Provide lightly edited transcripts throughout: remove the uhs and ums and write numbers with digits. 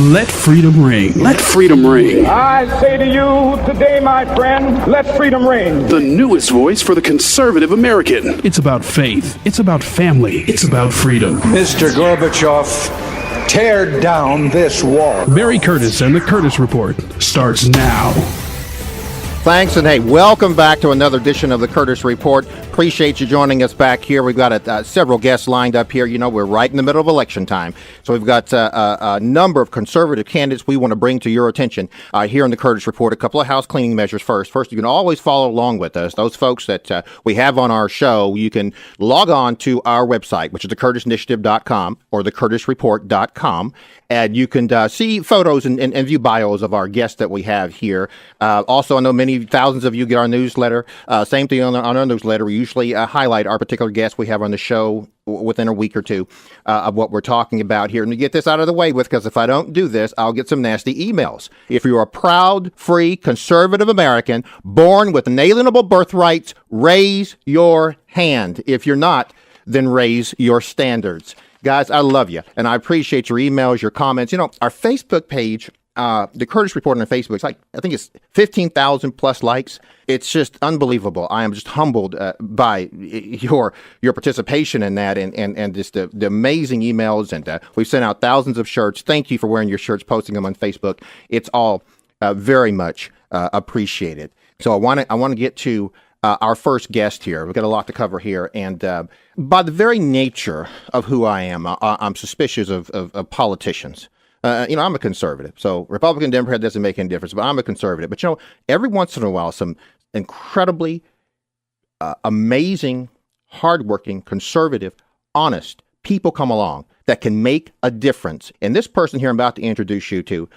Let freedom ring. Let freedom ring. I say to you today, my friend, let freedom ring. The newest voice for the conservative American. It's about faith. It's about family. It's about freedom. Mr. Gorbachev, tear down this wall. Barry Curtis and the Curtis Report starts now. Thanks, and hey, welcome back to another edition of the Curtis Report. Appreciate you joining us back here. We've got several guests lined up here. You know, we're right in the middle of election time, so we've got a number of conservative candidates we want to bring to your attention here in the Curtis Report. A couple of house cleaning measures first. First, you can always follow along with us. Those folks that we have on our show, you can log on to our website, which is thecurtisinitiative.com or thecurtisreport.com, and you can see photos and view bios of our guests that we have here. Also, I know thousands of you get our newsletter. Same thing on our newsletter. We usually highlight our particular guests we have on the show within a week or two of what we're talking about here. And to get this out of the way with, because if I don't do this, I'll get some nasty emails. If you're a proud, free, conservative American, born with inalienable birthrights, raise your hand. If you're not, then raise your standards. Guys, I love you, and I appreciate your emails, your comments. You know, our Facebook page, the Curtis Report on Facebook, it's I think it's 15,000 plus likes. It's just unbelievable. I am just humbled by your participation in that and just the amazing emails. And we've sent out thousands of shirts. Thank you for wearing your shirts, posting them on Facebook. It's all very much appreciated. So I want to get to our first guest here. We've got a lot to cover here. And by the very nature of who I am, I'm suspicious of politicians. I'm a conservative, so Republican, Democrat doesn't make any difference, but I'm a conservative. But, every once in a while, some incredibly amazing, hardworking, conservative, honest people come along that can make a difference. And this person here I'm about to introduce you to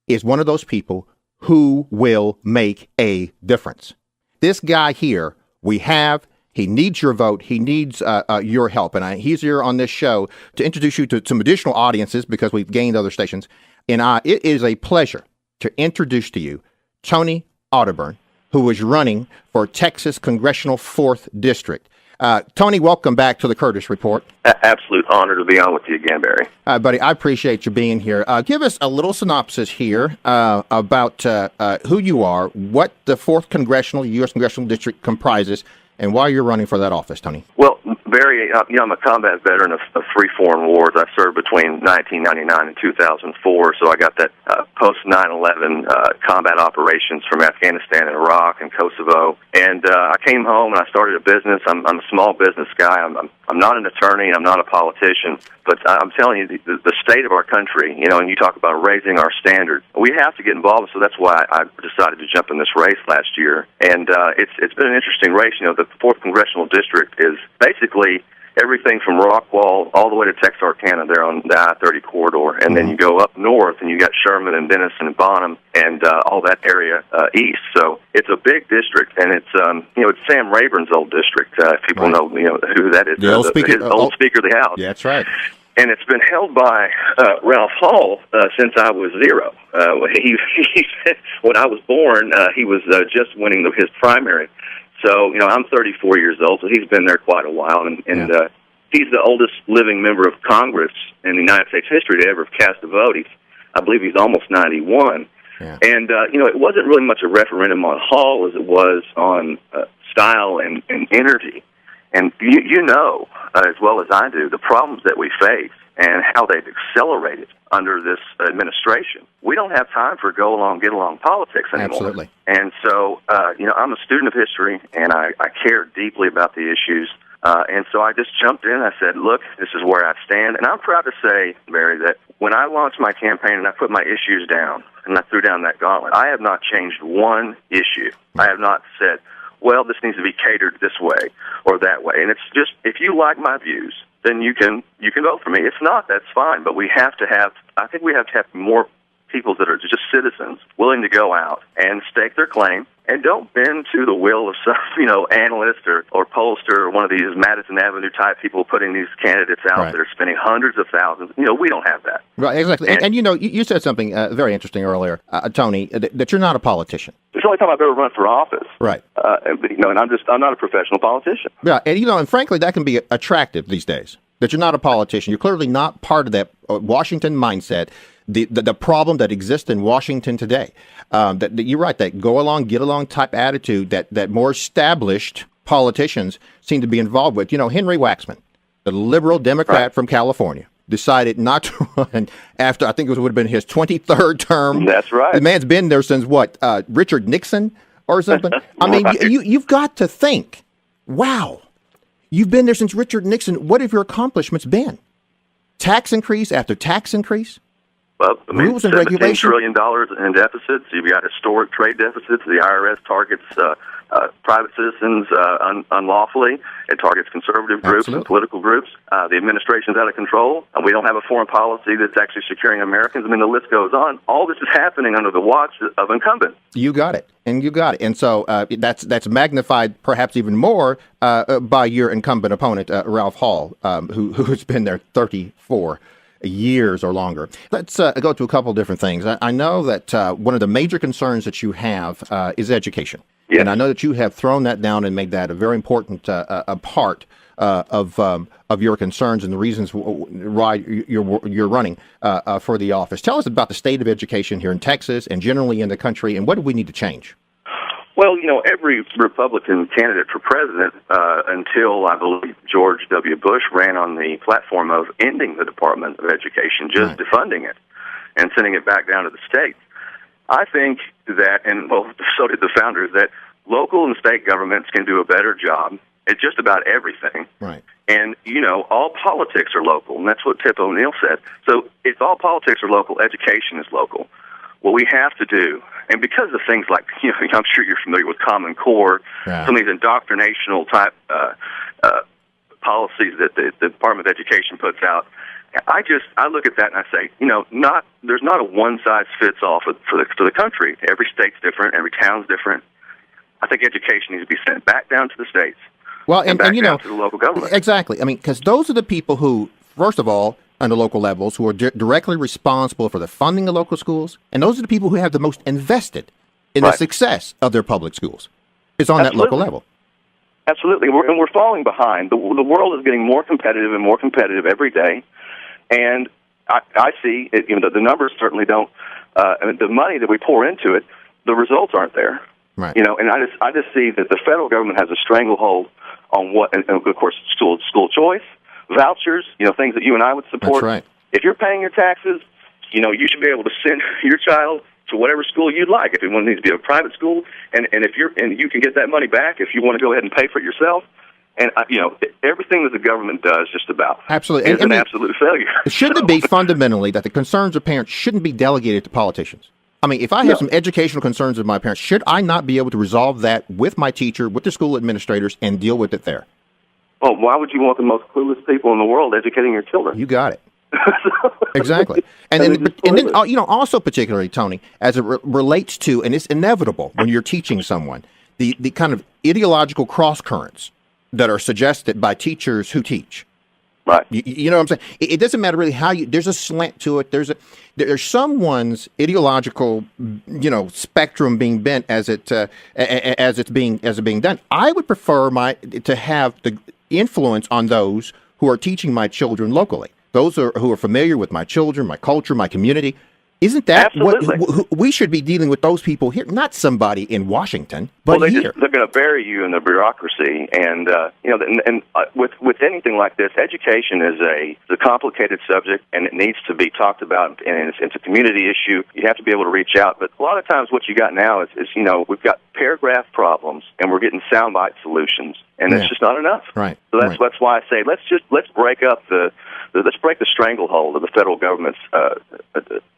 is one of those people who will make a difference. This guy here, he needs your vote. He needs your help. And he's here on this show to introduce you to some additional audiences because we've gained other stations. And it is a pleasure to introduce to you Tony Audubon, who is running for Texas Congressional 4th District. Tony, welcome back to the Curtis Report. Absolute honor to be on with you again, Barry. Buddy, I appreciate you being here. Give us a little synopsis here about who you are, what the 4th U.S. Congressional District comprises, and why you're running for that office, Tony. Well, Barry, I'm a combat veteran of 3 foreign wars. I served between 1999 and 2004, so I got that post 9/11 combat operations from Afghanistan and Iraq and Kosovo. And I came home and I started a business. I'm a small business guy. I'm not an attorney. I'm not a politician. But I'm telling you, the state of our country, and you talk about raising our standards, we have to get involved. So that's why I decided to jump in this race last year. And it's been an interesting race. The 4th Congressional District is basically everything from Rockwall all the way to Texarkana there on the I-30 corridor. And then you go up north and you got Sherman and Denison and Bonham and all that area east. So it's a big district, and it's it's Sam Rayburn's old district. If people know who that is. The old Speaker of the House. Yeah, that's right. And it's been held by Ralph Hall since I was 0. When I was born, he was just winning his primary. So, I'm 34 years old, so he's been there quite a while, and he's the oldest living member of Congress in the United States history to ever have cast a vote. I believe he's almost 91. Yeah. And, it wasn't really much a referendum on Hall as it was on style and energy. And you know, as well as I do, the problems that we face and how they've accelerated under this administration. We don't have time for go-along, get-along politics anymore. Absolutely. And so, I'm a student of history, and I care deeply about the issues. And so I just jumped in. I said, look, this is where I stand. And I'm proud to say, Barry, that when I launched my campaign and I put my issues down and I threw down that gauntlet, I have not changed one issue. I have not said, well, this needs to be catered this way or that way. And it's just, if you like my views, then you can vote for me. If not, that's fine. But we have to have more people that are just citizens willing to go out and stake their claim and don't bend to the will of some, analyst or pollster or one of these Madison Avenue type people putting these candidates out that are spending hundreds of thousands. We don't have that. Right, exactly. And you said something very interesting earlier, Tony, that you're not a politician. It's the only time I've ever run for office. Right. And I'm not a professional politician. Yeah, and frankly, that can be attractive these days, that you're not a politician. You're clearly not part of that Washington mindset the problem that exists in Washington today. That you're right, that go along, get along type attitude that more established politicians seem to be involved with. Henry Waxman, the liberal Democrat from California, decided not to run after, I think it would have been his 23rd term. That's right. The man's been there since Richard Nixon or something? I mean, you've got to think, wow, you've been there since Richard Nixon. What have your accomplishments been? Tax increase after tax increase? Well, rules and $17 regulations. trillion in deficits. You've got historic trade deficits. The IRS targets private citizens unlawfully. It targets conservative groups and political groups. The administration's out of control. We don't have a foreign policy that's actually securing Americans. I mean, the list goes on. All this is happening under the watch of incumbents. You got it. And so that's magnified perhaps even more by your incumbent opponent, Ralph Hall, who's been there 34 years or longer. Let's go to a couple of different things. I know that one of the major concerns that you have is education. Yes. And I know that you have thrown that down and made that a very important a part of your concerns and the reasons why you're running for the office. Tell us about the state of education here in Texas and generally in the country, and what do we need to change? Well, every Republican candidate for president until, I believe, George W. Bush ran on the platform of ending the Department of Education, just defunding it and sending it back down to the states. I think that, and well, so did the founders, that local and state governments can do a better job at just about everything. Right. And, all politics are local, and that's what Tip O'Neill said. So if all politics are local, education is local. What we have to do, and because of things like, I'm sure you're familiar with Common Core, some of these indoctrinational type policies that the Department of Education puts out, I look at that and I say, there's not a one-size-fits-all for the country. Every state's different. Every town's different. I think education needs to be sent back down to the states. Well, and back down to the local government. Exactly. I mean, because those are the people who, first of all, on the local levels, who are directly responsible for the funding of local schools, and those are the people who have the most invested in the success of their public schools. It's on that local level. Absolutely. We're falling behind. The world is getting more competitive and more competitive every day. And I see, the numbers certainly don't, the money that we pour into it, the results aren't there. Right. And I just see that the federal government has a stranglehold on what, and of course, school choice, vouchers, things that you and I would support. That's right. If you're paying your taxes, you should be able to send your child to whatever school you'd like. If it needs to be a private school, and you can get that money back if you want to go ahead and pay for it yourself. And everything that the government does, just about, absolutely, is an absolute failure. Shouldn't it be fundamentally that the concerns of parents shouldn't be delegated to politicians? I mean, if I have some educational concerns of my parents, should I not be able to resolve that with my teacher, with the school administrators, and deal with it there? Well, why would you want the most clueless people in the world educating your children? You got it. Exactly. And then also particularly, Tony, as it relates to, and it's inevitable when you're teaching someone, the kind of ideological cross currents that are suggested by teachers who teach. Right. You know what I'm saying? It doesn't matter really how there's a slant to it. There's someone's ideological, spectrum being bent as it's being done. I would prefer to have the influence on those who are teaching my children locally. Those who are familiar with my children, my culture, my community. Isn't that what we should be dealing with? Those people here, not somebody in Washington, but here. They're going to bury you in the bureaucracy, and with anything like this, education is a complicated subject, and it needs to be talked about, and it's a community issue. You have to be able to reach out, but a lot of times, what you got now is we've got paragraph problems, and we're getting soundbite solutions, and it's just not enough. Right. So that's why I say let's break up let's break the stranglehold of the federal government's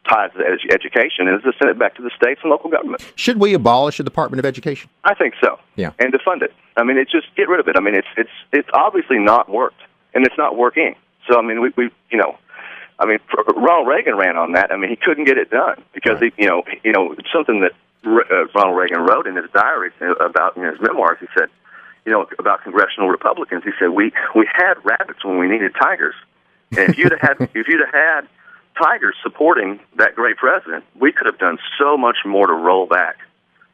ties to education and just send it back to the states and local government. Should we abolish the Department of Education? I think so. Yeah. And defund it. I mean, it's just get rid of it. I mean, it's obviously not worked, and it's not working. So I mean, Ronald Reagan ran on that. I mean, he couldn't get it done because something that Ronald Reagan wrote in his diary about his memoirs. He said, about congressional Republicans. He said we had rabbits when we needed tigers. And if you'd have had tigers supporting that great president, we could have done so much more to roll back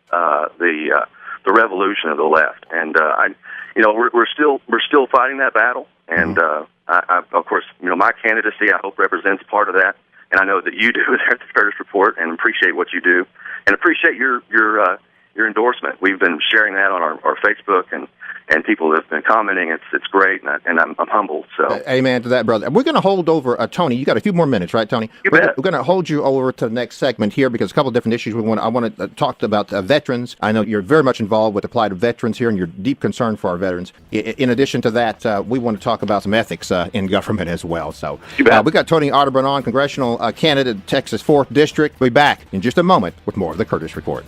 the revolution of the left. And we're still fighting that battle. And I of course, my candidacy I hope represents part of that. and I know that you do there at the Curtis Report, and appreciate what you do, and appreciate your endorsement. We've been sharing that on our Facebook, and people have been commenting. It's great, and I'm humbled. So, amen to that, brother. We're going to hold over Tony. You got a few more minutes, right, Tony? We're going to hold you over to the next segment here because a couple of different issues I want to talk about veterans. I know you're very much involved with the plight of veterans here, and your deep concern for our veterans. In addition to that, we want to talk about some ethics in government as well. So, we got Tony Otterburn on, congressional candidate, Texas 4th District. We'll be back in just a moment with more of the Curtis Report.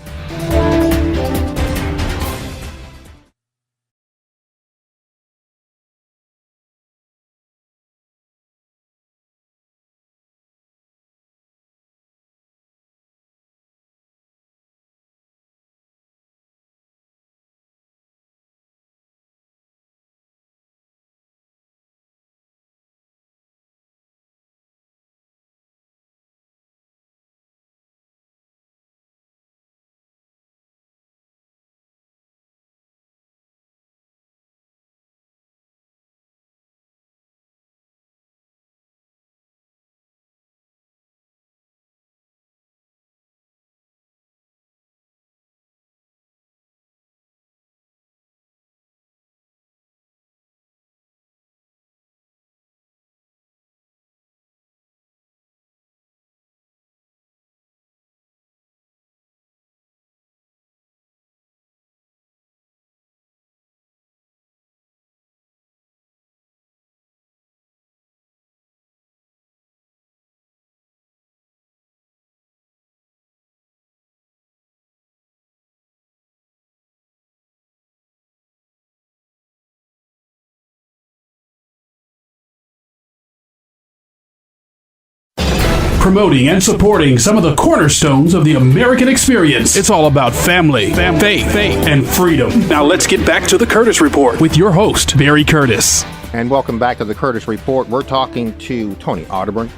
Promoting and supporting some of the cornerstones of the American experience. It's all about family, faith, and freedom. Now let's get back to the Curtis Report with your host, Barry Curtis. And welcome back to the Curtis Report. We're talking to Tony Otterburn,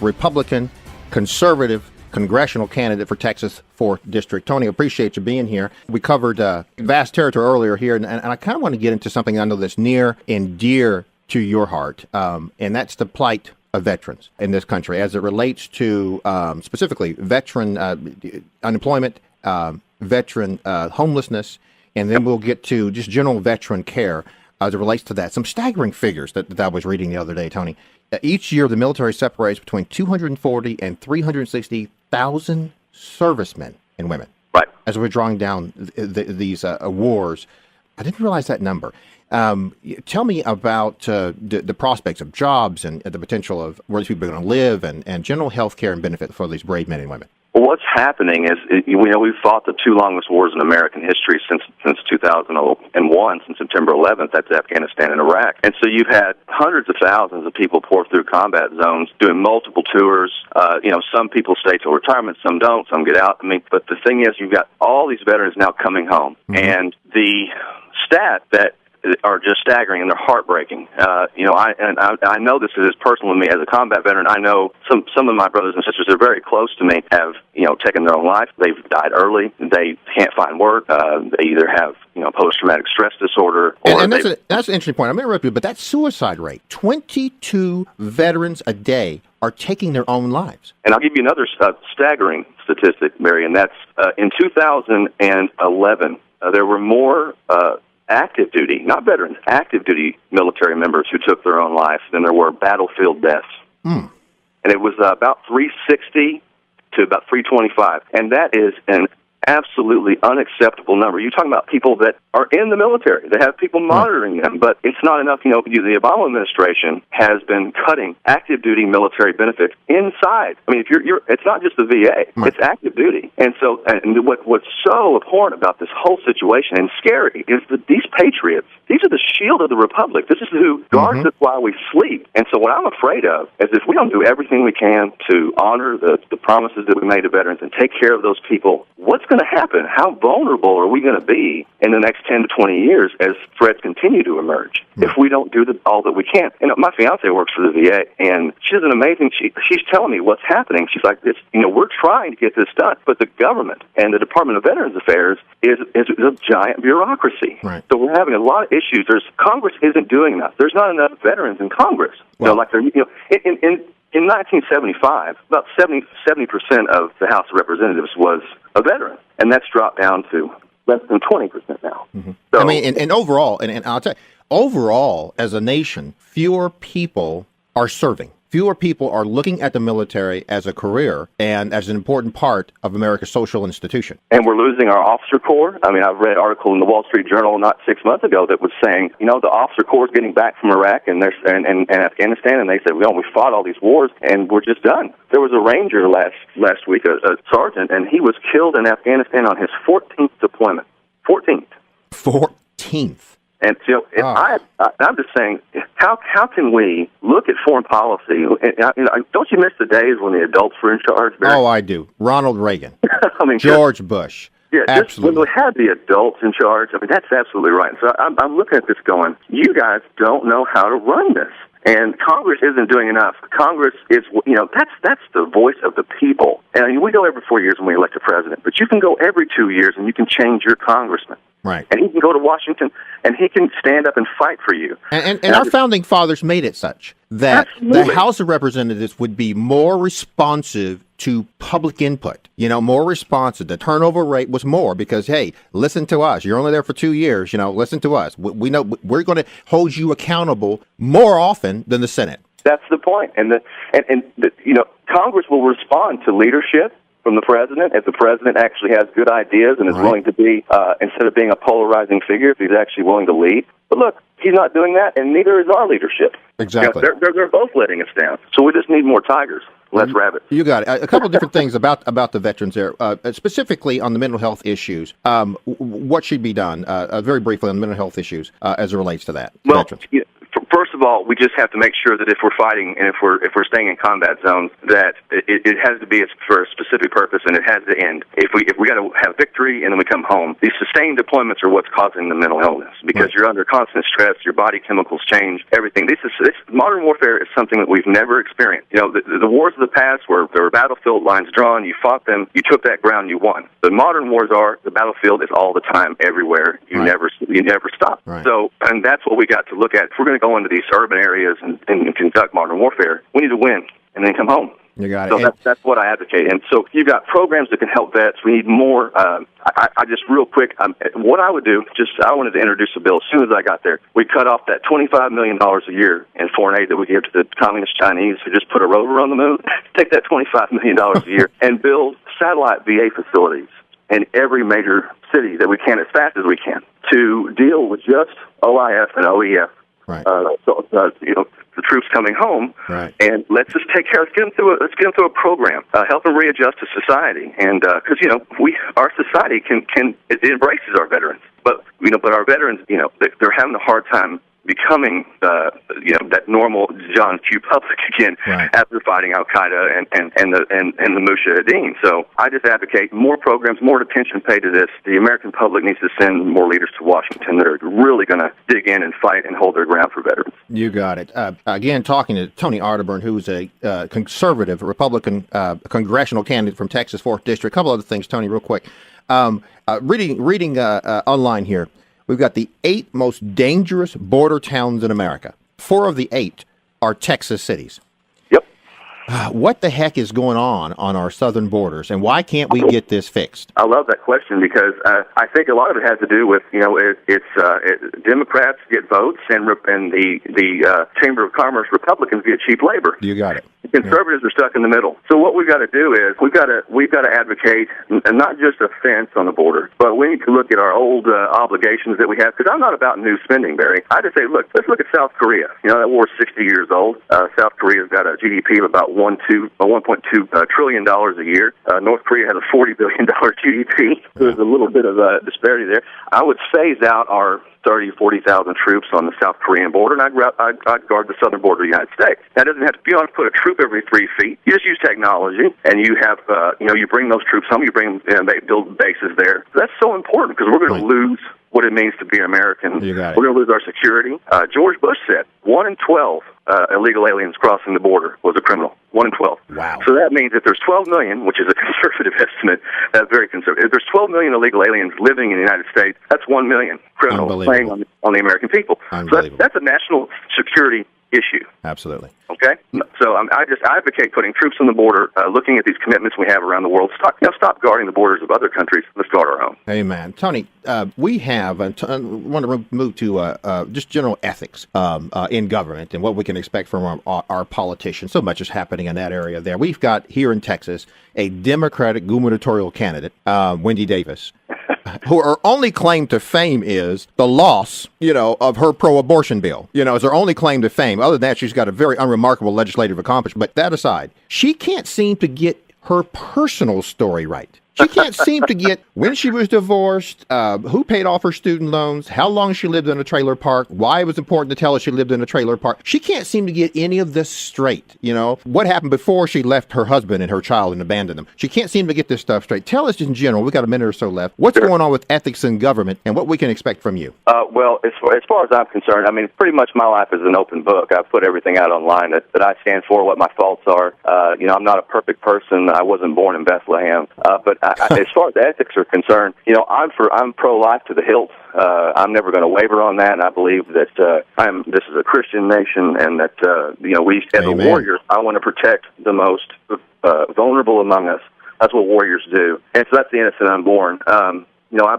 Republican, conservative, congressional candidate for Texas 4th District. Tony, appreciate you being here. We covered vast territory earlier here, and I kind of want to get into something I know that's near and dear to your heart, and that's the plight of veterans in this country as it relates to specifically veteran unemployment, veteran homelessness, and then we'll get to just general veteran care as it relates to that. Some staggering figures that I was reading the other day, Tony. Each year, the military separates between 240 and 360,000 servicemen and women. Right. As we're drawing down these wars. I didn't realize that number. Tell me about the prospects of jobs and the potential of where these people are going to live and general health care and benefit for these brave men and women. Well, what's happening is, we've fought the two longest wars in American history since 2001, since September 11th. That's Afghanistan and Iraq. And so you've had hundreds of thousands of people pour through combat zones, doing multiple tours. Some people stay till retirement, some don't, some get out. But the thing is, you've got all these veterans now coming home. Mm-hmm. And the stat that are just staggering and they're heartbreaking. I know this is personal to me as a combat veteran. I know some of my brothers and sisters that are very close to me have, taken their own life. They've died early. They can't find work. They either have, post-traumatic stress disorder. Or and that's an interesting point. I'm going to interrupt you, but that suicide rate, 22 veterans a day are taking their own lives. And I'll give you another staggering statistic, Mary, and that's in 2011, there were more active duty, not veterans, active duty military members who took their own life than there were battlefield deaths. And it was about 360 to about 325. And that is an absolutely unacceptable number. You're talking about people that are in the military. They have people monitoring them, but it's not enough. The Obama administration has been cutting active duty military benefits inside. I mean, if you're it's not just the VA, it's active duty. And so, what's so abhorrent about this whole situation and scary is that these patriots, these are the shield of the republic. This is who guards us while we sleep. And so what I'm afraid of is if we don't do everything we can to honor the promises that we made to veterans and take care of those people, what's going to happen? How vulnerable are we going to be in the next 10 to 20 years as threats continue to emerge if we don't do all that we can? My fiance works for the VA, and she does an amazing. She's telling me what's happening. She's like, we're trying to get this done, but the government and the Department of Veterans Affairs is a giant bureaucracy. Right. So we're having a lot of issues. Congress isn't doing enough. There's not enough veterans in Congress. Well, in 1975, about 70% of the House of Representatives was a veteran, and that's dropped down to less than 20% now. Mm-hmm. So, I mean, and overall, and I'll tell you, overall, as a nation, fewer people are serving. Fewer people are looking at the military as a career and as an important part of America's social institution. and we're losing our officer corps. I mean, I've read an article in the Wall Street Journal not 6 months ago that was saying, the officer corps is getting back from Iraq and Afghanistan, and they said, we fought all these wars, and we're just done. There was a ranger last week, a sergeant, and he was killed in Afghanistan on his 14th deployment. 14th. 14th. And I'm just saying, how can we look at foreign policy? Don't you miss the days when the adults were in charge, Barry? Oh, I do. Ronald Reagan. I mean, George Bush. Yeah, absolutely. When we had the adults in charge, I mean, that's absolutely right. So I'm looking at this going, you guys don't know how to run this. And Congress isn't doing enough. Congress is, that's the voice of the people. And we go every 4 years when we elect a president, but you can go every 2 years and you can change your congressman. Right. And he can go to Washington and he can stand up and fight for you. And our founding fathers made it such that Absolutely. the House of Representatives would be more responsive to public input, more responsive. The turnover rate was more because, hey, listen to us. You're only there for 2 years. Listen to us. We know we're going to hold you accountable more often than the Senate. That's the point. And Congress will respond to leadership from the president if the president actually has good ideas and is willing to be, instead of being a polarizing figure, if he's actually willing to lead. But look, he's not doing that, and neither is our leadership. Exactly. They're both letting us down. So we just need more tigers. Let's rabbit. You got it. A couple of different things about the veterans there, specifically on the mental health issues. What should be done, very briefly, on the mental health issues as it relates to that? Well, veterans. First of all, we just have to make sure that if we're fighting and if we're staying in combat zones, that it has to be for a specific purpose and it has to end. If we got to have victory and then we come home, these sustained deployments are what's causing the mental illness because you're under constant stress, your body chemicals change, everything. This modern warfare is something that we've never experienced. The wars of the past where there were battlefield lines drawn, you fought them, you took that ground, you won. The modern wars are the battlefield is all the time, everywhere. You never stop. Right. So, and that's what we got to look at. If we're going to go into these urban areas and conduct modern warfare, we need to win and then come home. You got it. So that's what I advocate. And so you've got programs that can help vets. We need more. I just real quick, what I would do, I wanted to introduce a bill as soon as I got there. We cut off that $25 million a year in foreign aid that we give to the communist Chinese who just put a rover on the moon. Take that $25 million a year and build satellite VA facilities in every major city that we can as fast as we can to deal with just OIF and OEF. Right. The troops coming home, right. And let's just take care. Let's get them through a program, help them readjust to society, and because our society it embraces our veterans, but our veterans, they're having a hard time becoming that normal John Q. Public again after fighting Al Qaeda and the Mujahideen. So I just advocate more programs, more attention paid to this. The American public needs to send more leaders to Washington that are really going to dig in and fight and hold their ground for veterans. You got it. Again, talking to Tony Arterburn, who's a conservative Republican congressional candidate from Texas 4th District. A couple other things, Tony, real quick. Reading online here. We've got the 8 most dangerous border towns in America. 4 of the 8 are Texas cities. Yep. What the heck is going on our southern borders, and why can't we get this fixed? I love that question because I think a lot of it has to do with Democrats get votes and the Chamber of Commerce Republicans get cheap labor. You got it. Conservatives are stuck in the middle. So what we've got to do is we've got to advocate not just a fence on the border, but we need to look at our old obligations that we have. Because I'm not about new spending, Barry. I just say, let's look at South Korea. That war's 60 years old. South Korea's got a GDP of about $1.2 trillion a year. North Korea has a $40 billion GDP. There's a little bit of a disparity there. I would phase out our 40,000 troops on the South Korean border, and I'd guard the southern border of the United States. That doesn't have to be on to put a troop every 3 feet. You just use technology, and you have, you bring those troops home, you bring them, they build bases there. That's so important because we're going to lose what it means to be American. We're going to lose our security. George Bush said 1 in 12 illegal aliens crossing the border was a criminal. 1 in 12. Wow. So that means if there's 12 million, which is a conservative estimate, that's very conservative. If there's 12 million illegal aliens living in the United States, that's 1 million criminals playing on the American people. So that's a national security issue. Absolutely. Okay. Okay, so I just advocate putting troops on the border, looking at these commitments we have around the world. Stop guarding the borders of other countries. Let's guard our own. Amen. Tony, we have, I want to move to just general ethics in government and what we can expect from our politicians. So much is happening in that area there. We've got here in Texas a Democratic gubernatorial candidate, Wendy Davis, who her only claim to fame is the loss, of her pro-abortion bill. Is her only claim to fame. Other than that, she's got a very unremarkable legislative accomplishment. But that aside, she can't seem to get her personal story right. She can't seem to get when she was divorced, who paid off her student loans, how long she lived in a trailer park, why it was important to tell her she lived in a trailer park. She can't seem to get any of this straight. What happened before she left her husband and her child and abandoned them. She can't seem to get this stuff straight. Tell us in general, we got a minute or so left, what's going on with ethics in government and what we can expect from you. Well, as far as I'm concerned, pretty much my life is an open book. I've put everything out online that I stand for, what my faults are. I'm not a perfect person. I wasn't born in Bethlehem. But as far as ethics are concerned, I'm pro-life to the hilt. I'm never going to waver on that, and I believe that this is a Christian nation, and that we, as a warrior, I want to protect the most vulnerable among us. That's what warriors do, and so that's the innocent unborn. I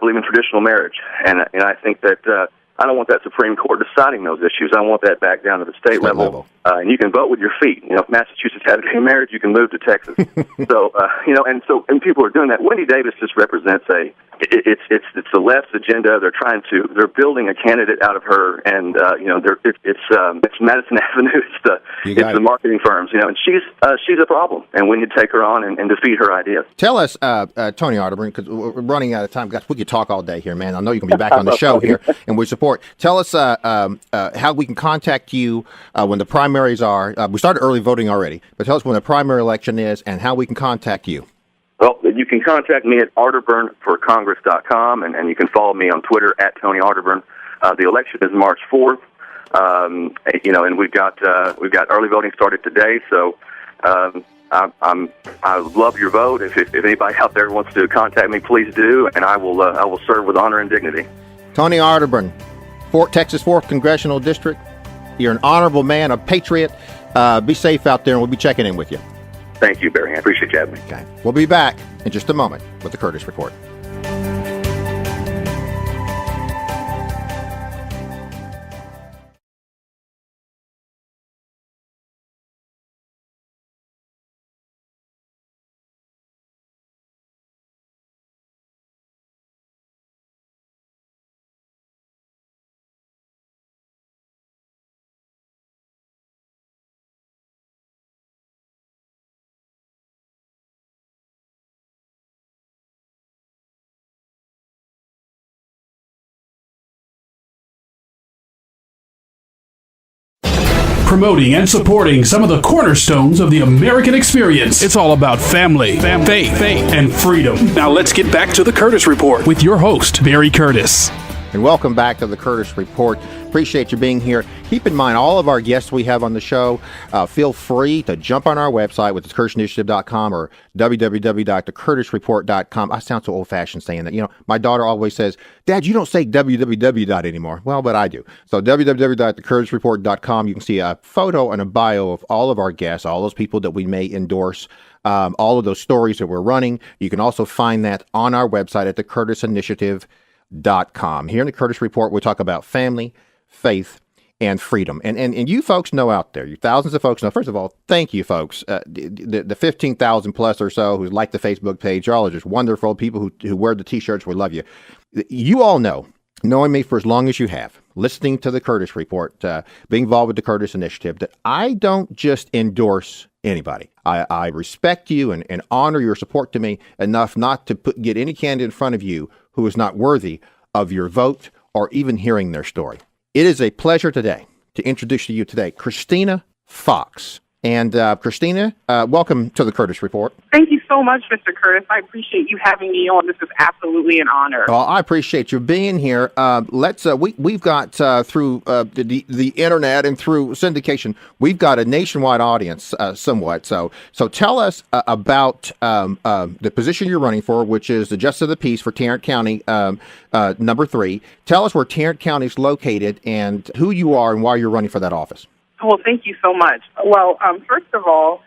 believe in traditional marriage, and I think that I don't want that Supreme Court deciding those issues. I want that back down to the state level. And you can vote with your feet. If Massachusetts had gay marriage, you can move to Texas. And people are doing that. Wendy Davis just represents it's the left's agenda. They're building a candidate out of her, and it's Madison Avenue. It's the marketing firms, and she's a problem. And we need to take her on and defeat her ideas. Tell us, Tony Arterburn, because we're running out of time. Guys, we could talk all day here, man. I know you're going to be back on the show here, and we support. Tell us how we can contact you when the primaries are. We started early voting already, but tell us when the primary election is and how we can contact you. Well, you can contact me at arterburnforcongress.com, and you can follow me on Twitter at Tony Arterburn. The election is March 4th, and we've got early voting started today. So I love your vote. If anybody out there wants to contact me, please do, and I will serve with honor and dignity. Tony Arterburn, Texas 4th Congressional District. You're an honorable man, a patriot. Be safe out there, and we'll be checking in with you. Thank you, Barry. I appreciate you having me. Okay. We'll be back in just a moment with the Curtis Report. Promoting and supporting some of the cornerstones of the American experience. It's all about family, faith, and freedom. Now let's get back to the Curtis Report with your host, Barry Curtis. And welcome back to the Curtis Report. Appreciate you being here. Keep in mind, all of our guests we have on the show, feel free to jump on our website, which is curtisinitiative.com or www.thecurtisreport.com. I sound so old-fashioned saying that. My daughter always says, Dad, you don't say www. anymore. Well, but I do. So www.thecurtisreport.com. You can see a photo and a bio of all of our guests, all those people that we may endorse, all of those stories that we're running. You can also find that on our website at thecurtisinitiative.com. Here in the Curtis Report, we talk about family, faith, and freedom. And you folks know out there, you thousands of folks know, first of all, thank you folks. The 15,000 plus or so who like the Facebook page, y'all are just wonderful people who wear the t-shirts. We love you. You all know, knowing me for as long as you have, listening to the Curtis Report, being involved with the Curtis Initiative, that I don't just endorse anybody. I respect you and honor your support to me enough not to get any candidate in front of you who is not worthy of your vote or even hearing their story. It is a pleasure today to introduce to you today Christina Fox. And Christina, welcome to the Curtis Report. Thank you so much, Mr. Curtis. I appreciate you having me on. This is absolutely an honor. Well, I appreciate you being here. We've got through the internet and through syndication, we've got a nationwide audience somewhat. So tell us about the position you're running for, which is the Justice of the Peace for Tarrant County, number 3. Tell us where Tarrant County is located and who you are and why you're running for that office. Well, thank you so much. Well, first of all,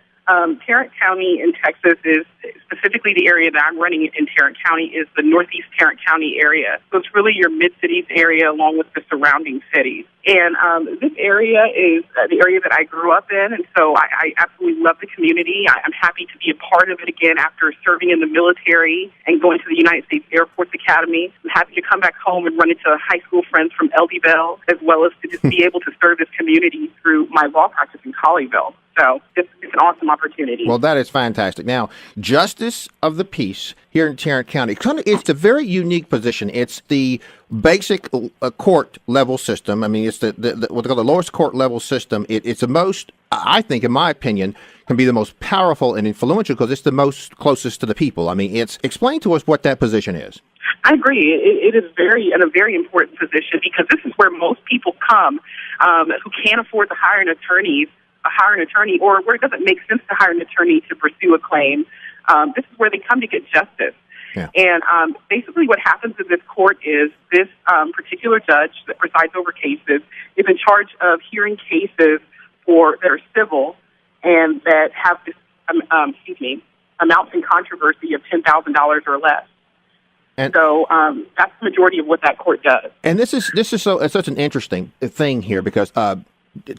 Tarrant County in Texas is specifically the area that I'm running in Tarrant County is the Northeast Tarrant County area. So it's really your mid-cities area along with the surrounding cities. And this area is the area that I grew up in, and so I absolutely love the community. I'm happy to be a part of it again after serving in the military and going to the United States Air Force Academy. I'm happy to come back home and run into high school friends from LD Bell, as well as to just be able to serve this community through my law practice in Colleyville. So it's an awesome opportunity. Well, that is fantastic. Now, Justice of the Peace here in Tarrant County, it's a very unique position. It's the basic court level system. I mean, it's the what they call the lowest court level system. It's the most, I think, in my opinion, can be the most powerful and influential because it's the most closest to the people. I mean, explain to us what that position is. I agree. It is a very important position because this is where most people come who can't afford to hire an attorney, or where it doesn't make sense to hire an attorney to pursue a claim. This is where they come to get justice. Yeah. And basically what happens in this court is this particular judge that presides over cases is in charge of hearing cases that are civil and that have this, amount in controversy of $10,000 or less. And so that's the majority of what that court does. And this is such an interesting thing here because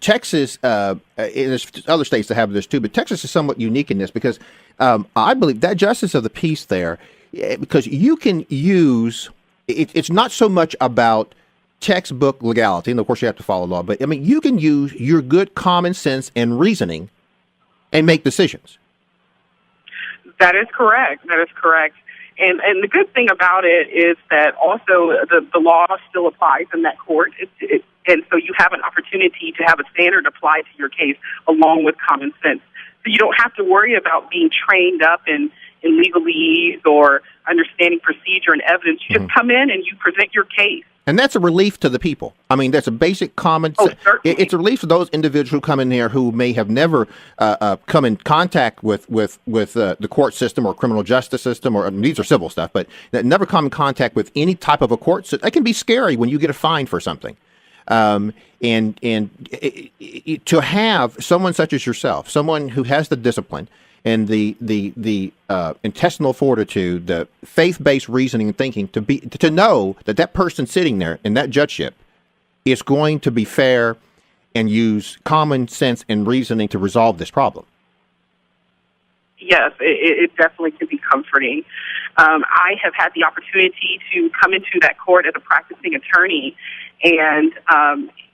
Texas, there's other states that have this too, but Texas is somewhat unique in this because I believe that justice of the peace there, because you can use, it's not so much about textbook legality, and of course you have to follow law, but I mean, you can use your good common sense and reasoning and make decisions. That is correct. And the good thing about it is that also the law still applies in that court. And so you have an opportunity to have a standard applied to your case along with common sense. So you don't have to worry about being trained up in legalese or understanding procedure and evidence. You just come in and you present your case. And that's a relief to the people. I mean, that's a basic common sense. It's a relief to those individuals who come in there who may have never come in contact with the court system or criminal justice system, or these are civil stuff, but that never come in contact with any type of a court system. It can be scary when you get a fine for something. And to have someone such as yourself, someone who has the discipline and the intestinal fortitude, the faith-based reasoning and thinking, to know that person sitting there in that judgeship is going to be fair and use common sense and reasoning to resolve this problem. Yes, it definitely can be comforting. I have had the opportunity to come into that court as a practicing attorney, and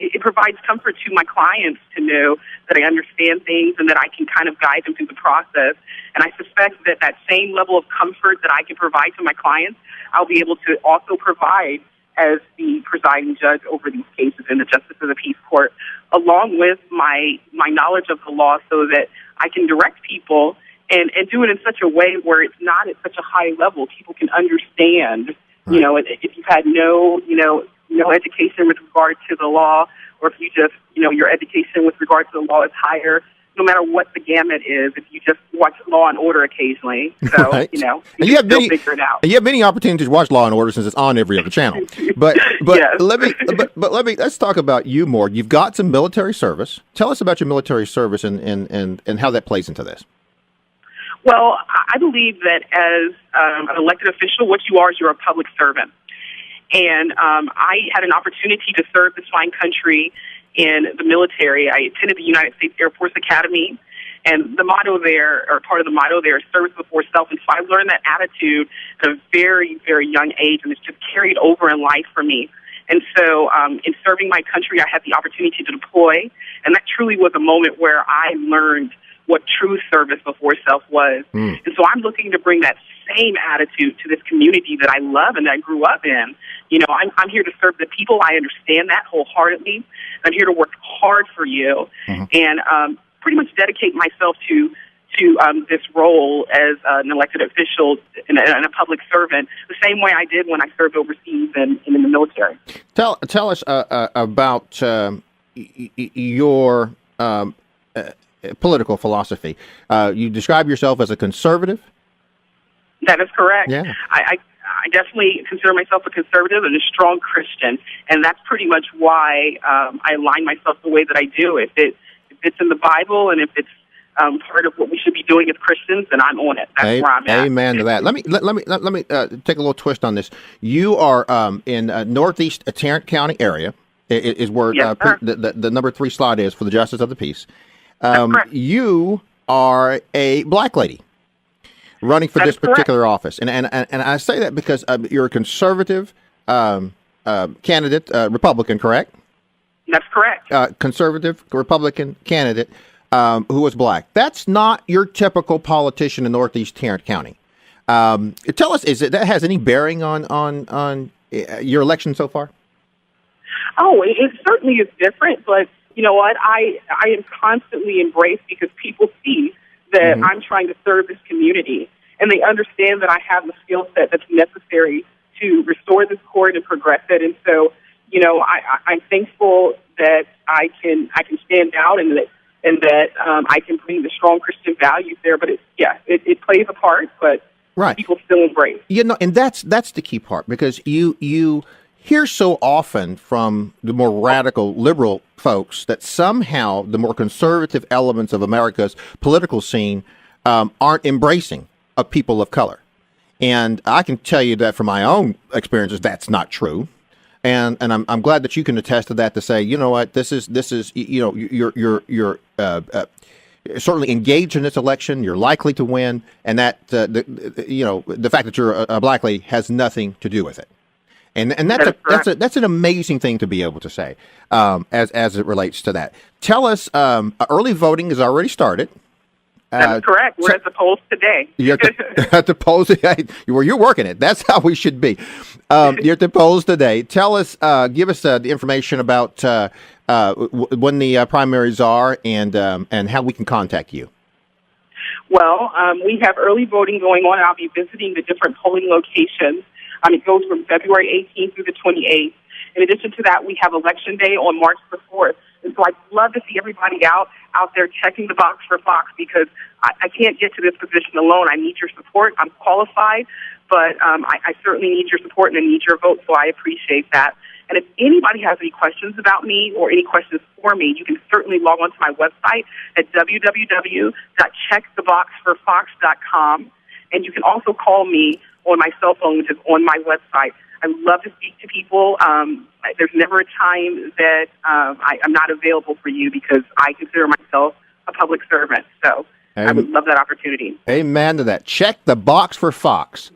it provides comfort to my clients to know that I understand things and that I can kind of guide them through the process. And I suspect that same level of comfort that I can provide to my clients, I'll be able to also provide as the presiding judge over these cases in the Justice of the Peace Court, along with my knowledge of the law so that I can direct people and do it in such a way where it's not at such a high level. People can understand, you know, if you've had no education with regard to the law, or if you just, your education with regard to the law is higher, no matter what the gamut is, if you just watch Law and Order occasionally. So, right. You can still figure it out. And you have many opportunities to watch Law and Order since it's on every other channel. But yes. let's talk about you more. You've got some military service. Tell us about your military service and how that plays into this. Well, I believe that as an elected official, what you are is you're a public servant. And I had an opportunity to serve this fine country in the military. I attended the United States Air Force Academy, and the motto there, or part of the motto there, is service before self. And so I learned that attitude at a very, very young age, and it's just carried over in life for me. And so in serving my country, I had the opportunity to deploy, and that truly was a moment where I learned what true service before self was. And so I'm looking to bring that same attitude to this community that I love and that I grew up in. I'm here to serve the people. I understand that wholeheartedly. I'm here to work hard for you and pretty much dedicate myself to this role as an elected official and a public servant, the same way I did when I served overseas and in the military. Tell us about your political philosophy. You describe yourself as a conservative? That is correct. Yeah. I definitely consider myself a conservative and a strong Christian, and that's pretty much why I align myself the way that I do. it's in the Bible and if it's part of what we should be doing as Christians, then I'm on it. That's where I'm at. Amen to that. Let me take a little twist on this. You are in northeast Tarrant County area is where Yes, the number 3 slot is for the Justice of the Peace. correct. You are a black lady running for That this is correct. particular office, and I say that because you're a conservative candidate, Republican, correct? That's correct. Conservative Republican candidate who was black. That's not your typical politician in Northeast Tarrant County. Tell us, that has any bearing on your election so far? Oh, it certainly is different, but you know what? I am constantly embraced because people see that I'm trying to serve this community, and they understand that I have the skill set that's necessary to restore this court and progress it. And so, you know, I'm thankful that I can stand out and that I can bring the strong Christian values there. But it plays a part, but right. People still embrace. You know, and that's the key part, because you hear so often from the more radical liberal folks that somehow the more conservative elements of America's political scene aren't embracing of people of color. And I can tell you that from my own experiences, that's not true. And I'm glad that you can attest to that, to say, you know what, this is you know, you're certainly engaged in this election. You're likely to win, and that the fact that you're a black lady has nothing to do with it. And that's an amazing thing to be able to say as it relates to that. Tell us, early voting has already started. That's correct. We're at the polls today. You're at the polls. You're working it. That's how we should be. You're at the polls today. Tell us, give us the information about when the primaries are and how we can contact you. Well, we have early voting going on. I'll be visiting the different polling locations. It goes from February 18th through the 28th. In addition to that, we have Election Day on March the 4th. And so I'd love to see everybody out there checking the box for Fox, because I can't get to this position alone. I need your support. I'm qualified, but I certainly need your support and I need your vote, so I appreciate that. And if anybody has any questions about me or any questions for me, you can certainly log on to my website at www.checktheboxforfox.com. And you can also call me on my cell phone, which is on my website. I love to speak to people. There's never a time that I'm not available for you, because I consider myself a public servant. So I would love that opportunity. Amen to that. Check the box for Fox.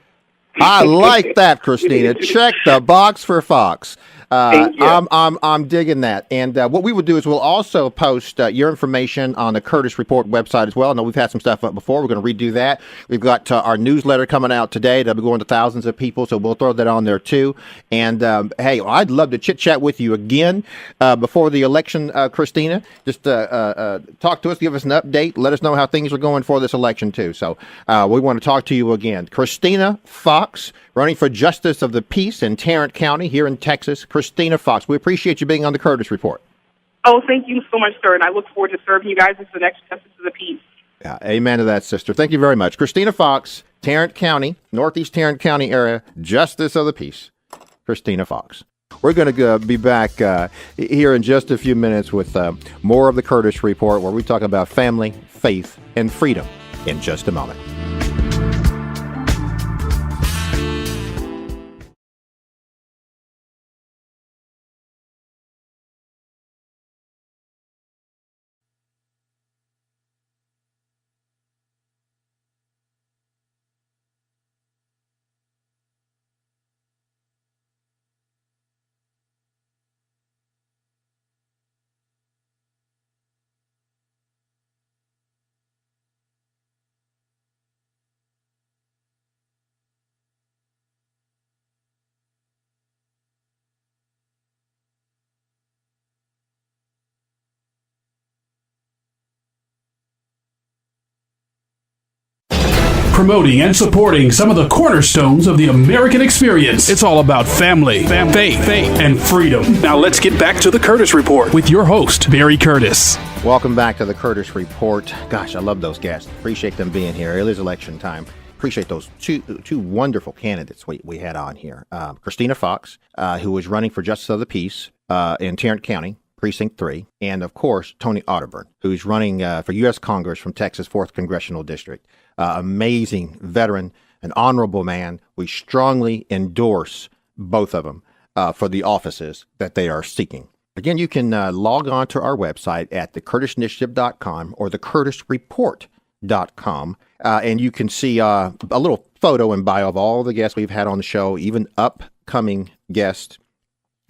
I like that, Christina. Check the box for Fox. Thank you. I'm digging that. And what we would do is we'll also post your information on the Curtis Report website as well. I know we've had some stuff up before. We're going to redo that. We've got our newsletter coming out today. That'll be going to thousands of people, so we'll throw that on there too. And hey, I'd love to chit-chat with you again before the election, Christina. Just talk to us, give us an update, let us know how things are going for this election too. So we want to talk to you again. Christina Fox, running for Justice of the Peace in Tarrant County here in Texas. Christina Fox, we appreciate you being on the Curtis Report. Oh, thank you so much, sir, and I look forward to serving you guys as the next Justice of the Peace. Yeah, amen to that, sister. Thank you very much. Christina Fox, Tarrant County, Northeast Tarrant County area, Justice of the Peace. Christina Fox. We're going to be back here in just a few minutes with more of the Curtis Report, where we talk about family, faith, and freedom in just a moment. Promoting and supporting some of the cornerstones of the American experience. It's all about family, faith, and freedom. Now let's get back to the Curtis Report with your host, Barry Curtis. Welcome back to the Curtis Report. Gosh, I love those guests. Appreciate them being here. It is election time. Appreciate those two wonderful candidates we had on here. Christina Fox, who is running for Justice of the Peace in Tarrant County. Precinct 3, and of course, Tony Otterburn, who's running for U.S. Congress from Texas' 4th Congressional District. Amazing veteran, an honorable man. We strongly endorse both of them for the offices that they are seeking. Again, you can log on to our website at thecurtisinitiative.com or thecurtisreport.com, and you can see a little photo and bio of all the guests we've had on the show, even upcoming guests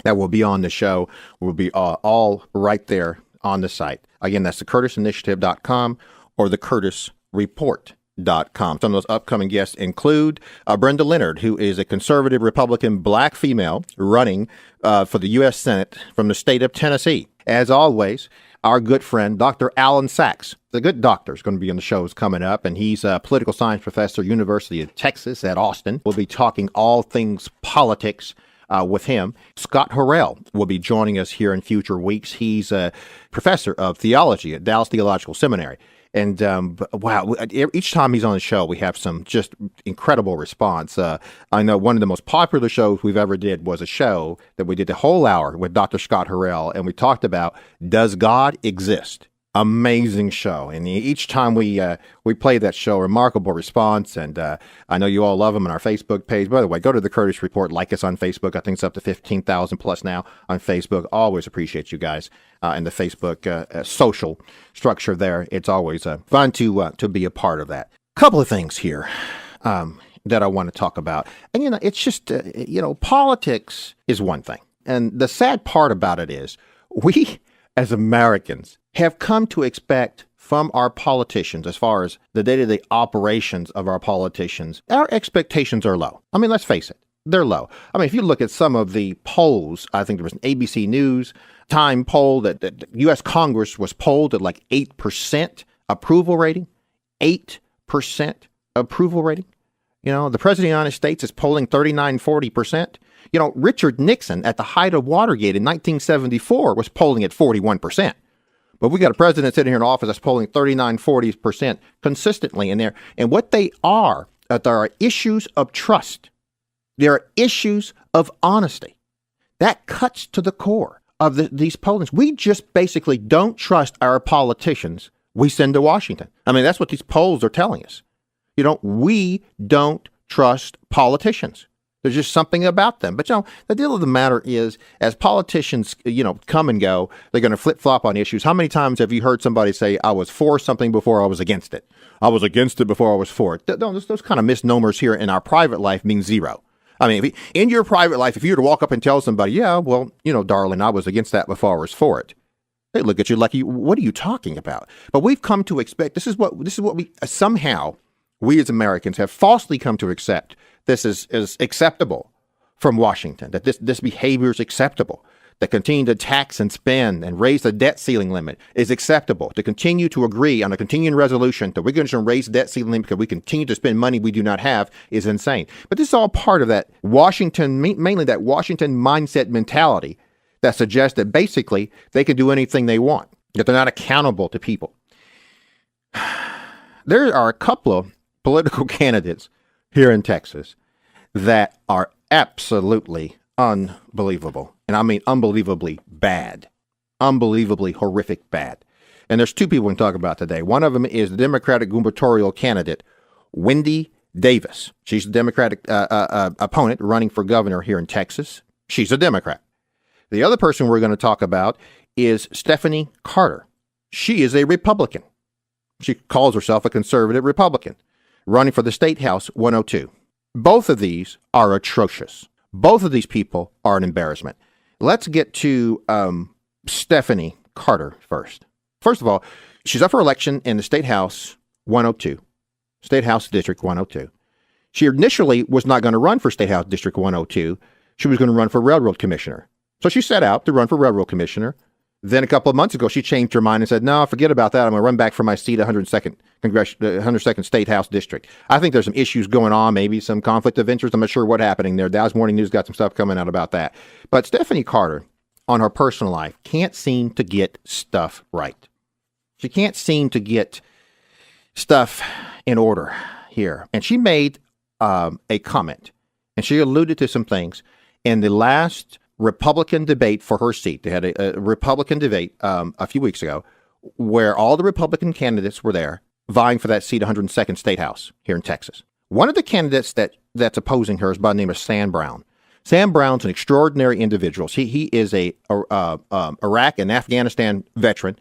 that will be on the show will be all right there on the site. Again, that's thecurtisinitiative.com or thecurtisreport.com. Some of those upcoming guests include Brenda Leonard, who is a conservative Republican black female running for the U.S. Senate from the state of Tennessee. As always, our good friend, Dr. Alan Sachs, the good doctor, is going to be on the shows coming up, and he's a political science professor, University of Texas at Austin. We'll be talking all things politics with him. Scott Harrell will be joining us here in future weeks. He's a professor of theology at Dallas Theological Seminary. And wow, each time he's on the show, we have some just incredible response. I know one of the most popular shows we've ever did was a show that we did the whole hour with Dr. Scott Harrell, and we talked about, does God exist? Amazing show. And each time we play that show, remarkable response. And I know you all love him on our Facebook page. By the way, go to the Curtis Report, like us on Facebook. I think it's up to 15,000 plus now on Facebook. Always appreciate you guys and the Facebook social structure there. It's always fun to be a part of that. Couple of things here that I want to talk about. And, it's just, politics is one thing. And the sad part about it is we, as Americans, have come to expect from our politicians, as far as the day-to-day operations of our politicians, our expectations are low. I mean, let's face it, they're low. I mean, if you look at some of the polls, I think there was an ABC News Time poll that U.S. Congress was polled at like 8% approval rating. 8% approval rating. The President of the United States is polling 39-40%. Richard Nixon, at the height of Watergate in 1974, was polling at 41%. But we got a president sitting here in office that's polling 39-40% consistently in there. And what they are, there are issues of trust. There are issues of honesty. That cuts to the core of these pollings. We just basically don't trust our politicians we send to Washington. I mean, that's what these polls are telling us. We don't trust politicians. There's just something about them. But, the deal of the matter is, as politicians, come and go, they're going to flip-flop on issues. How many times have you heard somebody say, I was for something before I was against it? I was against it before I was for it. Those kind of misnomers here in our private life mean zero. I mean, in your private life, if you were to walk up and tell somebody, yeah, well, darling, I was against that before I was for it, they look at you like, what are you talking about? But we've come to expect, this is what we somehow, we as Americans have falsely come to accept. This is acceptable from Washington, that this behavior is acceptable, that continue to tax and spend and raise the debt ceiling limit is acceptable, to continue to agree on a continuing resolution that we're going to raise the debt ceiling limit because we continue to spend money we do not have is insane. But this is all part of that Washington, mainly that Washington mindset mentality that suggests that basically they can do anything they want, that they're not accountable to people. There are a couple of political candidates here in Texas that are absolutely unbelievable. And I mean unbelievably bad. Unbelievably horrific bad. And there's two people we can talk about today. One of them is the Democratic gubernatorial candidate, Wendy Davis. She's the Democratic opponent running for governor here in Texas. She's a Democrat. The other person we're going to talk about is Stephanie Carter. She is a Republican. She calls herself a conservative Republican, running for the State House 102. Both of these are atrocious. Both of these people are an embarrassment. Let's get to Stephanie Carter first. First of all, she's up for election in the State House 102, State House District 102. She initially was not going to run for State House District 102. She was going to run for Railroad Commissioner. So she set out to run for Railroad Commissioner. Then a couple of months ago, she changed her mind and said, no, forget about that. I'm going to run back for my seat, 102nd State House District. I think there's some issues going on, maybe some conflict of interest. I'm not sure what's happening there. Dallas Morning News got some stuff coming out about that. But Stephanie Carter, on her personal life, can't seem to get stuff right. She can't seem to get stuff in order here. And she made a comment, and she alluded to some things in the last Republican debate for her seat. They had a Republican debate a few weeks ago where all the Republican candidates were there vying for that seat, 102nd State House here in Texas. One of the candidates that's opposing her is by the name of Sam Brown. Sam Brown's an extraordinary individual. He is a Iraq and Afghanistan veteran.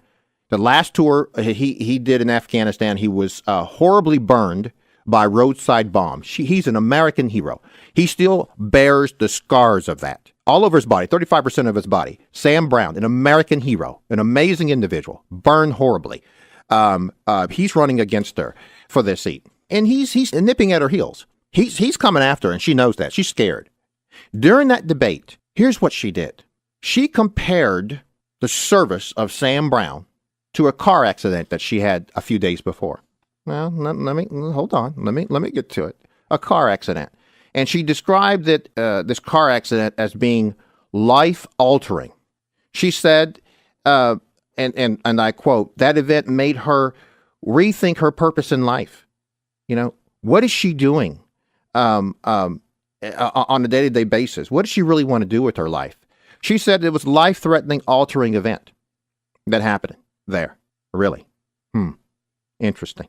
The last tour he did in Afghanistan, he was horribly burned by roadside bombs. He's an American hero. He still bears the scars of that all over his body, 35% of his body. Sam Brown, an American hero, an amazing individual, burned horribly. He's running against her for this seat, and he's nipping at her heels. He's coming after her, and she knows that. She's scared. During that debate, here's what she did. She compared the service of Sam Brown to a car accident that she had a few days before. Well, let me hold on. Let me get to it. A car accident, and she described this car accident as being life altering. She said, and I quote, that event made her rethink her purpose in life. You know, what is she doing on a day-to-day basis? What does she really want to do with her life? She said it was life-threatening, altering event that happened there. Really? Interesting.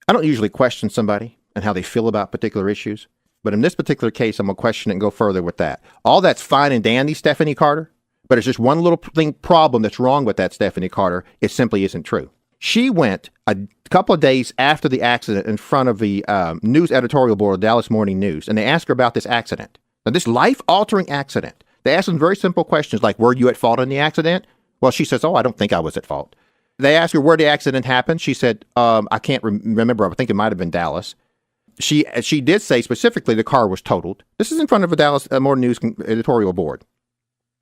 I don't usually question somebody and how they feel about particular issues, but in this particular case, I'm going to question it and go further with that. All that's fine and dandy, Stephanie Carter, but it's just one little problem that's wrong with that, Stephanie Carter. It simply isn't true. She went a couple of days after the accident in front of the news editorial board of Dallas Morning News, and they asked her about this accident. Now, this life-altering accident. They asked them very simple questions like, were you at fault in the accident? Well, she says, I don't think I was at fault. They asked her where the accident happened. She said, I can't remember. I think it might have been Dallas. She did say specifically the car was totaled. This is in front of a Dallas Morning News editorial board.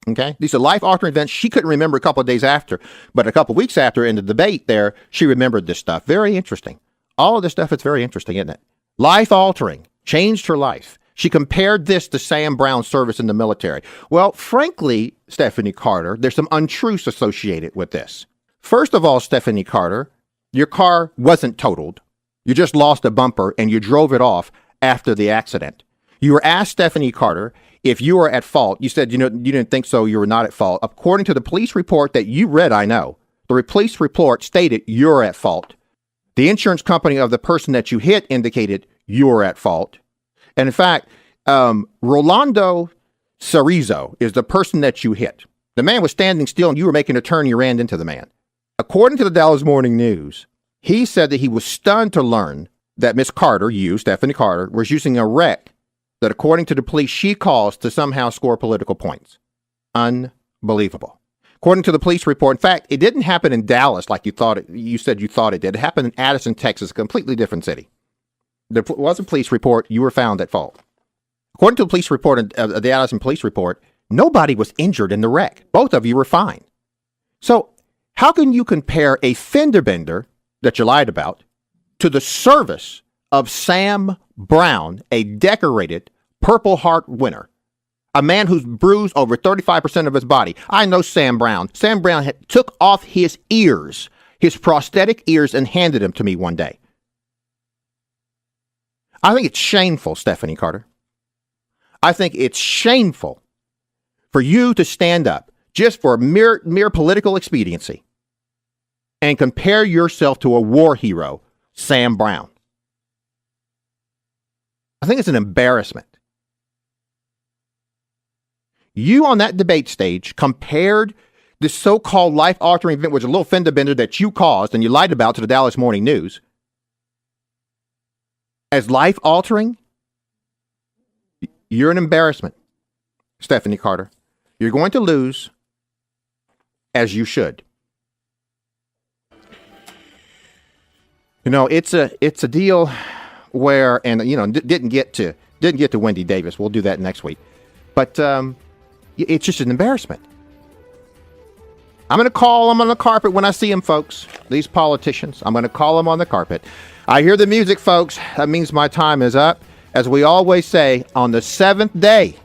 Okay? These are life-altering events she couldn't remember a couple of days after, but a couple of weeks after in the debate there, she remembered this stuff. Very interesting. All of this stuff is very interesting, isn't it? Life-altering. Changed her life. She compared this to Sam Brown's service in the military. Well, frankly, Stephanie Carter, there's some untruths associated with this. First of all, Stephanie Carter, your car wasn't totaled. You just lost a bumper and you drove it off after the accident. You were asked, Stephanie Carter, if you were at fault. You said, you didn't think so. You were not at fault. According to the police report that you read, I know, the police report stated you're at fault. The insurance company of the person that you hit indicated you're at fault. And in fact, Rolando Cerezo is the person that you hit. The man was standing still and you were making a turn. You ran into the man. According to the Dallas Morning News, he said that he was stunned to learn that Miss Carter, you, Stephanie Carter, was using a wreck that, according to the police, she caused to somehow score political points. Unbelievable. According to the police report, in fact, it didn't happen in Dallas like you said you thought it did. It happened in Addison, Texas, a completely different city. There was a police report. You were found at fault. According to the police report, the Addison police report, nobody was injured in the wreck. Both of you were fine. So how can you compare a fender bender that you lied about to the service of Sam Brown, a decorated Purple Heart winner, a man who's bruised over 35% of his body? I know Sam Brown. Sam Brown took off his ears, his prosthetic ears, and handed them to me one day. I think it's shameful, Stephanie Carter. I think it's shameful for you to stand up just for mere political expediency and compare yourself to a war hero, Sam Brown. I think it's an embarrassment. You on that debate stage compared this so-called life-altering event, which was a little fender bender that you caused and you lied about to the Dallas Morning News, as life-altering. You're an embarrassment, Stephanie Carter. You're going to lose, as you should. It's a deal where, and didn't get to Wendy Davis. We'll do that next week, but it's just an embarrassment. I'm going to call them on the carpet when I see them, folks. These politicians, I'm going to call them on the carpet. I hear the music, folks. That means my time is up. As we always say, on the seventh day,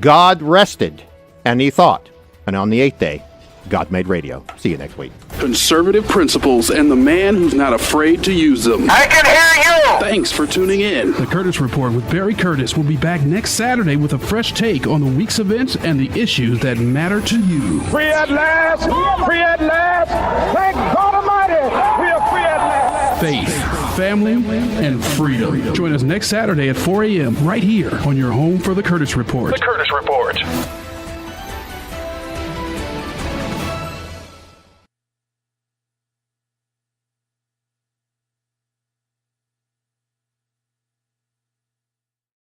God rested and he thought. And on the eighth day, God made radio. See you next week. Conservative principles and the man who's not afraid to use them. I can hear you! Thanks for tuning in. The Curtis Report with Barry Curtis will be back next Saturday with a fresh take on the week's events and the issues that matter to you. Free at last! Free at last! Thank God Almighty! We are free at last! Faith, family, and freedom. Join us next Saturday at 4 a.m. right here on your home for The Curtis Report. The Curtis Report.